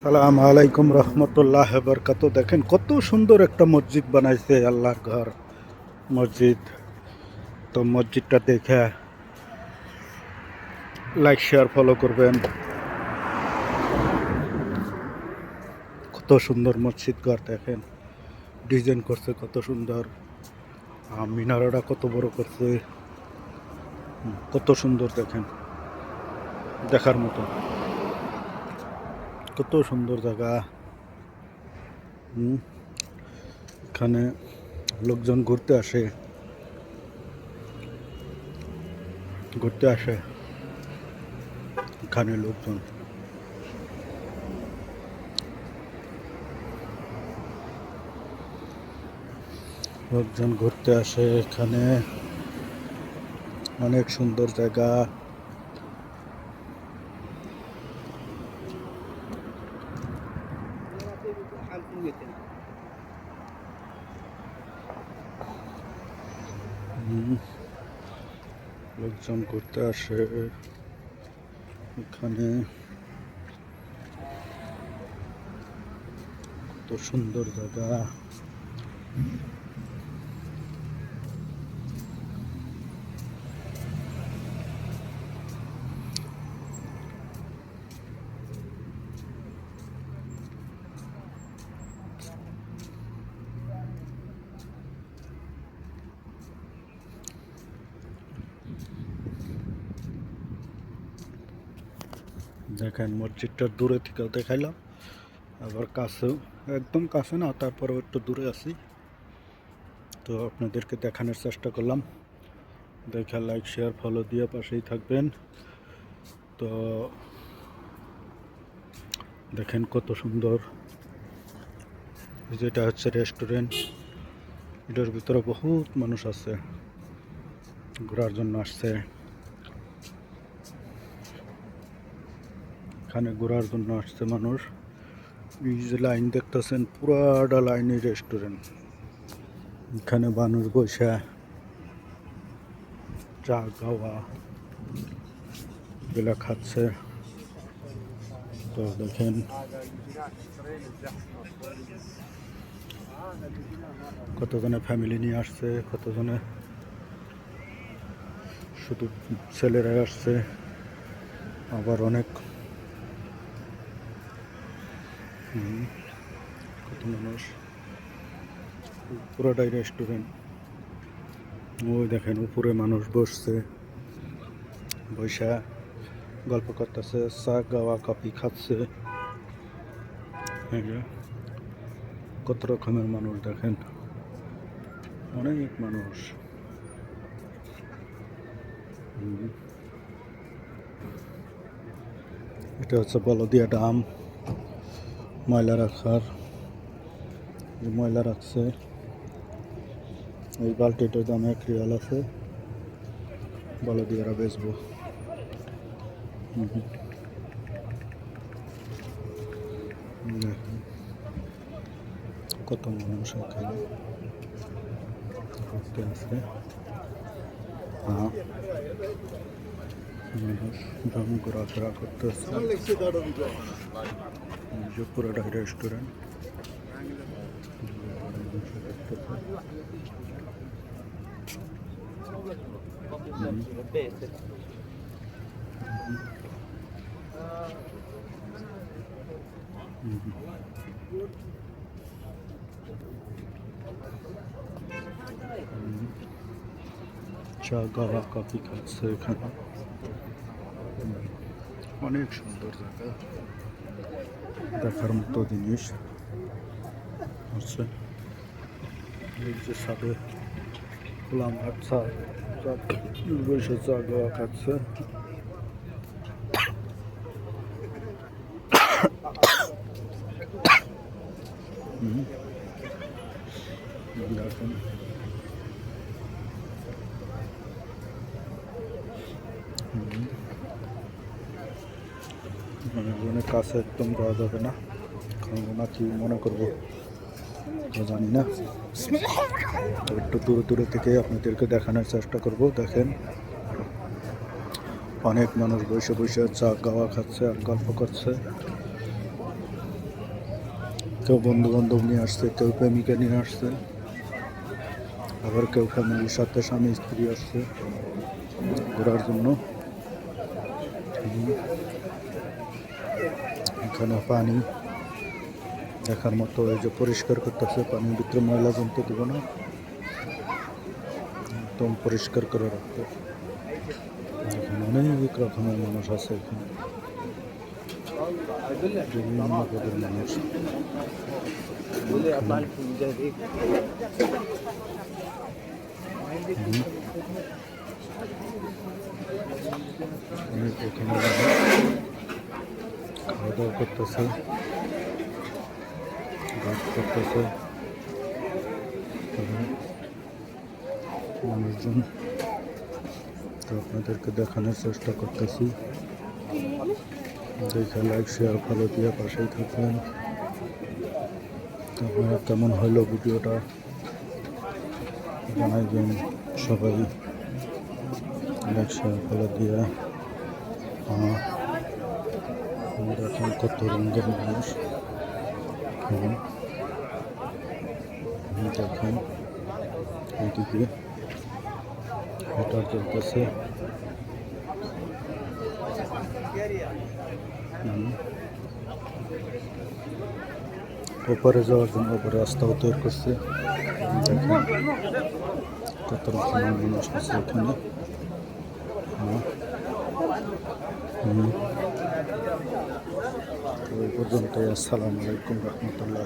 সালাম আলাইকুম রহমতুল্লাহ বরকাত। দেখেন কত সুন্দর একটা মসজিদ বানাইছে, আল্লাহর ঘর মসজিদ। তো মসজিদটা দেখে লাইক শেয়ার ফলো করবেন। কত সুন্দর মসজিদ ঘর দেখেন, ডিজাইন করছে কত সুন্দর। মিনারাটা কত বড় করছে, কত সুন্দর দেখেন, দেখার মতো। কত সুন্দর জায়গা। এখানে লোকজন ঘুরতে আসে এখানে লোকজন ঘুরতে আসে এখানে। অনেক সুন্দর জায়গা। লোকজন ঘুরতে আসে এখানে। কত সুন্দর জায়গা। দেখেন মসজিদটা দূরে থেকে দেখাইলাম, আবার কাছেও, একদম কাছে না, তারপরেও একটু দূরে আছি। তো আপনাদেরকে দেখানোর চেষ্টা করলাম। দেখা লাইক শেয়ার ফলো দিয়ে পাশেই থাকবেন। তো দেখেন কত সুন্দর। যেটা হচ্ছে রেস্টুরেন্ট, এটার ভিতরে বহুত মানুষ আছে, ঘোরার জন্য আসছে। এখানে ঘোরার জন্য আসছে মানুষ। এই যে লাইন দেখতেছেন, পুরাটা লাইনে রেস্টুরেন্ট। এখানে মানুষ বসে চা খাওয়া এগুলা খাচ্ছে। তো দেখেন কতজনে ফ্যামিলি নিয়ে আসছে, কতজনে শুধু ছেলেরা আসছে, আবার অনেক কত মানুষ। পুরোটাই রেস্টুরেন্ট। ওই দেখেন উপরে মানুষ বসছে, বৈশা গল্প করতেছে, চা গাওয়া কফি খাচ্ছে। কত রকমের মানুষ দেখেন, অনেক মানুষ। এটা হচ্ছে বলদিয়া ডাম, ময়লা রাখার। ময়লা রাখছে, এই বালতিটার দাম 1 রিয়াল আছে, বলদিয়ারা বেচবো। কত মানুষ এখানে ঘুরতে আসে। মানুষ দাম ঘোরাফেরা করতেছে। পুরোটাই রেস্টুরেন্ট। চা গাওয়া কফি খাচ্ছে এখানে। অনেক সুন্দর জায়গা, দেখার মতো জিনিস আছে। এই যে সাথে খোলাম হাট চা বসে চা গাওয়া খাচ্ছে। দেখুন অনেক কাছে একদম যাওয়া যাবে না, নাকি মনে করবো জানি না। একটু দূরে দূরে থেকে আপনাদেরকে দেখানোর চেষ্টা করব। দেখেন অনেক মানুষ বসে বসে চা গাওয়া খাচ্ছে আর গল্প করছে। কেউ বন্ধু বান্ধব নিয়ে আসছে, কেউ প্রেমিকা নিয়ে আসছে, আবার কেউ ফ্যামিলির সাথে স্বামী স্ত্রী আসছে ঘোরার জন্য। এখানে পানি দেখার মতো, এই যে পরিষ্কার করতেছে, পানির ভিতরে ময়লা জমতে দেবো না, একদম পরিষ্কার করে রাখতে। এখানে অনেক রকমের মানুষ আছে, এখানে বিভিন্ন পদের মানুষ। এখানে খাওয়া দাওয়া করতেছে, গাছ করতেছে মানুষজন। তো আপনাদেরকে দেখানোর চেষ্টা করতেছি, দেখে লাইক শেয়ার ফলো দিয়ে পাশেই থাকবেন। আপনারা কেমন হলো ভিডিওটা জানাইবেন সবাই, লাইক শেয়ার ফলো দিয়ে। দেখেন কত রঙের মানুষ, দেখেন এইদিকে হেঁটা চলতেছে। ওপারে যাওয়ার জন্য ওপরে রাস্তাও তৈরি করছে। দেখেন কত রকমের মানুষ আছে এখানে। তো এই পর্যন্ত। আসসালামু আলাইকুম রহমতুল্লাহ।